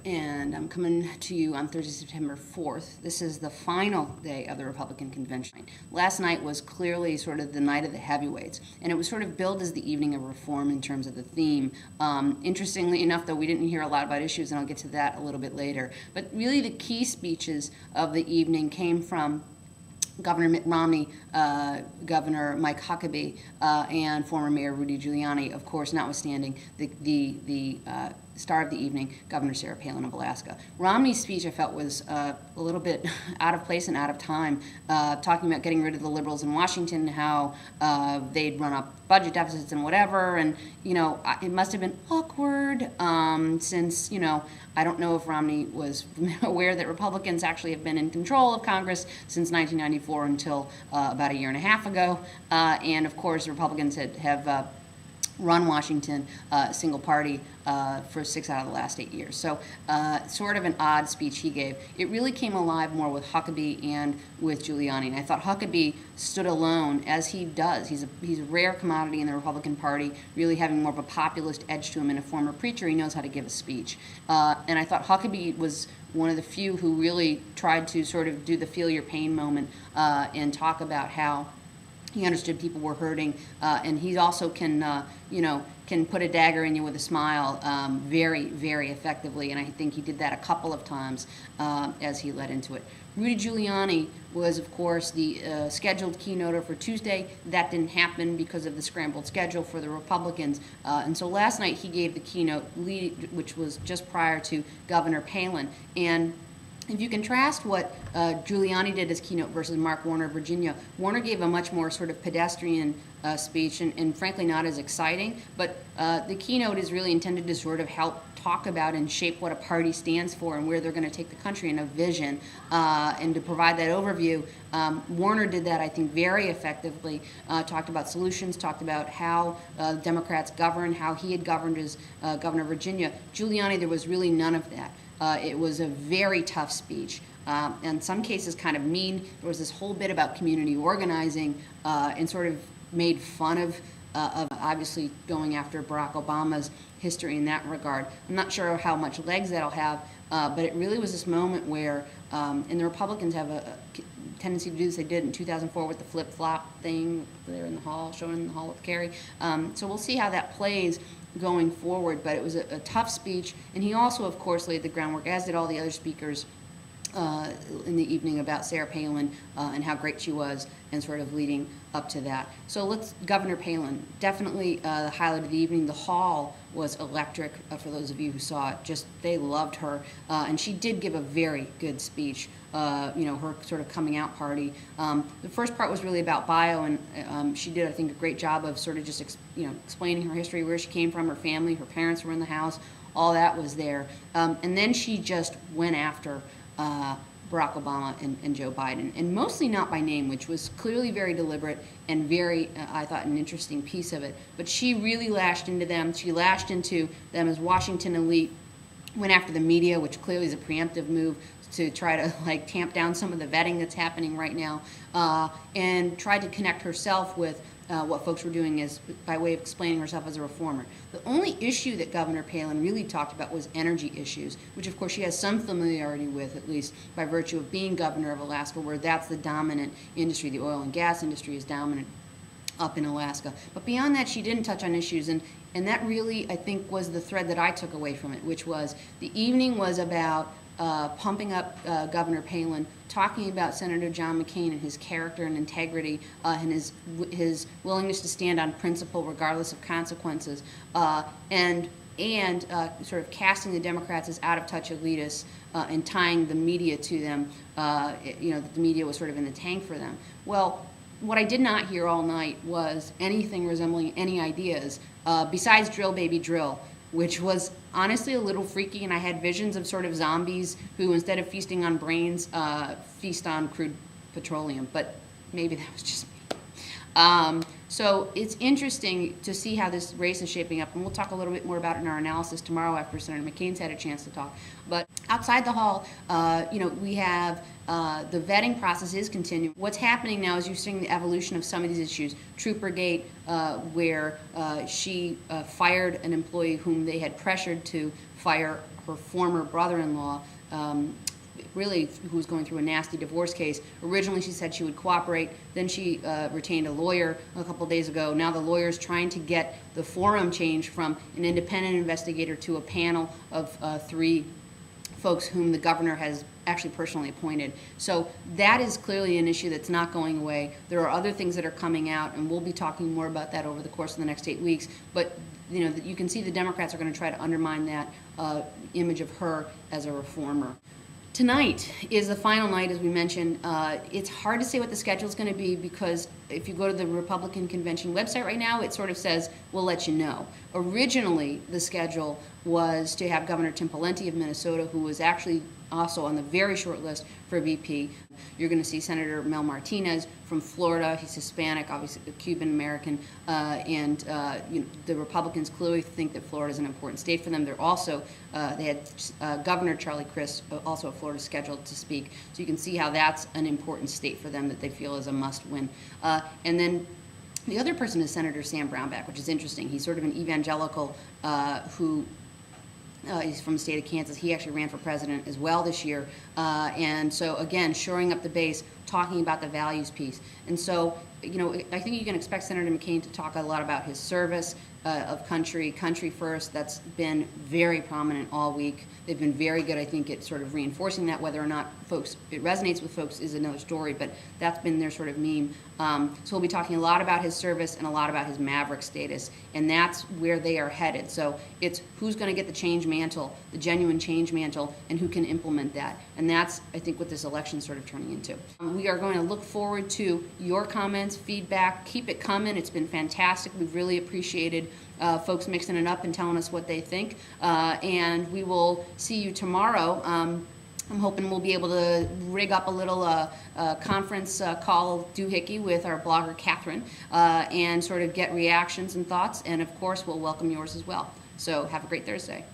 and I'm coming to you on Thursday, September 4th. This is the final day of the Republican convention. Last night was clearly sort of the night of the heavyweights, and it was sort of billed as the evening of reform in terms of the theme. Interestingly enough, though, we didn't hear a lot about issues, and I'll get to that a little bit later. But really the key speeches of the evening came from Governor Mitt Romney, Governor Mike Huckabee, and former Mayor Rudy Giuliani, of course, notwithstanding the star of the evening, Governor Sarah Palin of Alaska. Romney's speech, I felt, was a little bit out of place and out of time, talking about getting rid of the liberals in Washington, how they'd run up budget deficits and whatever, and, you know, it must have been awkward since, you know, I don't know if Romney was aware that Republicans actually have been in control of Congress since 1994 until about a year and a half ago, and of course Republicans have run Washington single party for 6 out of the last 8 years. So sort of an odd speech he gave. It really came alive more with Huckabee and with Giuliani. And I thought Huckabee stood alone, as he does. He's a rare commodity in the Republican Party, really having more of a populist edge to him. And a former preacher, he knows how to give a speech. And I thought Huckabee was one of the few who really tried to sort of do the feel your pain moment and talk about how he understood people were hurting, and he also can, can put a dagger in you with a smile very, very effectively, and I think he did that a couple of times as he led into it. Rudy Giuliani was, of course, the scheduled keynoter for Tuesday. That didn't happen because of the scrambled schedule for the Republicans, and so last night he gave the keynote, which was just prior to Governor Palin, and if you contrast what Giuliani did as keynote versus Mark Warner of Virginia, Warner gave a much more sort of pedestrian speech and frankly not as exciting, but the keynote is really intended to sort of help talk about and shape what a party stands for and where they're going to take the country in a vision, and to provide that overview. Warner did that, I think, very effectively, talked about solutions, talked about how Democrats govern, how he had governed as governor of Virginia. Giuliani, there was really none of that. It was a very tough speech, in some cases kind of mean. There was this whole bit about community organizing and sort of made fun of obviously going after Barack Obama's history in that regard. I'm not sure how much legs that'll have, but it really was this moment where, and the Republicans have a tendency to do this. They did in 2004 with the flip-flop thing there in the hall, shown in the hall with Kerry. So we'll see how that plays going forward, but it was a tough speech, and he also, of course, laid the groundwork, as did all the other speakers in the evening, about Sarah Palin and how great she was, and sort of leading up to that. So Governor Palin, definitely the highlight of the evening. The hall was electric, for those of you who saw it. They loved her, and she did give a very good speech. Her sort of coming out party. The first part was really about bio, and she did, I think, a great job of sort of just explaining her history, where she came from, her family, her parents were in the house, all that was there. And then she just went after Barack Obama and Joe Biden, and mostly not by name, which was clearly very deliberate and very, I thought, an interesting piece of it. But she really lashed into them. She lashed into them as Washington elite, went after the media, which clearly is a preemptive move to try to tamp down some of the vetting that's happening right now, and tried to connect herself with what folks were doing by way of explaining herself as a reformer. The only issue that Governor Palin really talked about was energy issues, which of course she has some familiarity with, at least by virtue of being governor of Alaska, where that's the dominant industry. The oil and gas industry is dominant up in Alaska. But beyond that, she didn't touch on issues, and that really, I think, was the thread that I took away from it, which was the evening was about pumping up Governor Palin, talking about Senator John McCain and his character and integrity, and his willingness to stand on principle regardless of consequences, and sort of casting the Democrats as out-of-touch elitists and tying the media to them, that the media was sort of in the tank for them. Well, what I did not hear all night was anything resembling any ideas besides Drill Baby Drill, which was honestly a little freaky, and I had visions of sort of zombies who, instead of feasting on brains, feast on crude petroleum, but maybe that was just me. So it's interesting to see how this race is shaping up, and we'll talk a little bit more about it in our analysis tomorrow after Senator McCain's had a chance to talk. But outside the hall, we have The vetting process is continuing. What's happening now is you're seeing the evolution of some of these issues. Troopergate, where she fired an employee whom they had pressured to fire her former brother-in-law, really who was going through a nasty divorce case. Originally she said she would cooperate, then she retained a lawyer a couple days ago. Now the lawyer's trying to get the forum changed from an independent investigator to a panel of 3 folks whom the governor has actually personally appointed. So that is clearly an issue that's not going away. There are other things that are coming out, and we'll be talking more about that over the course of the next 8 weeks. But you can see the Democrats are going to try to undermine that image of her as a reformer. Tonight is the final night, as we mentioned. It's hard to say what the schedule is going to be because if you go to the Republican convention website right now, it sort of says, we'll let you know. Originally, the schedule was to have Governor Tim Pawlenty of Minnesota, who was actually also on the very short list for VP. You're going to see Senator Mel Martinez from Florida. He's Hispanic, obviously a Cuban-American, and the Republicans clearly think that Florida is an important state for them. They're also, they had Governor Charlie Crist, also of Florida, scheduled to speak. So you can see how that's an important state for them that they feel is a must-win. And then the other person is Senator Sam Brownback, which is interesting. He's sort of an evangelical who he's from the state of Kansas. He actually ran for president as well this year. And so, again, shoring up the base, talking about the values piece. And so, I think you can expect Senator McCain to talk a lot about his service of country first. That's been very prominent all week. They've been very good, I think, at sort of reinforcing that. Whether or not it resonates with folks is another story, but that's been their sort of meme. So we'll be talking a lot about his service and a lot about his maverick status, and that's where they are headed. So it's who's going to get the change mantle, the genuine change mantle, and who can implement that. And that's, I think, what this election is sort of turning into. We are going to look forward to your comments, feedback. Keep it coming. It's been fantastic. We've really appreciated folks mixing it up and telling us what they think. And we will see you tomorrow. I'm hoping we'll be able to rig up a little conference call doohickey with our blogger Catherine and sort of get reactions and thoughts. And of course, we'll welcome yours as well. So have a great Thursday.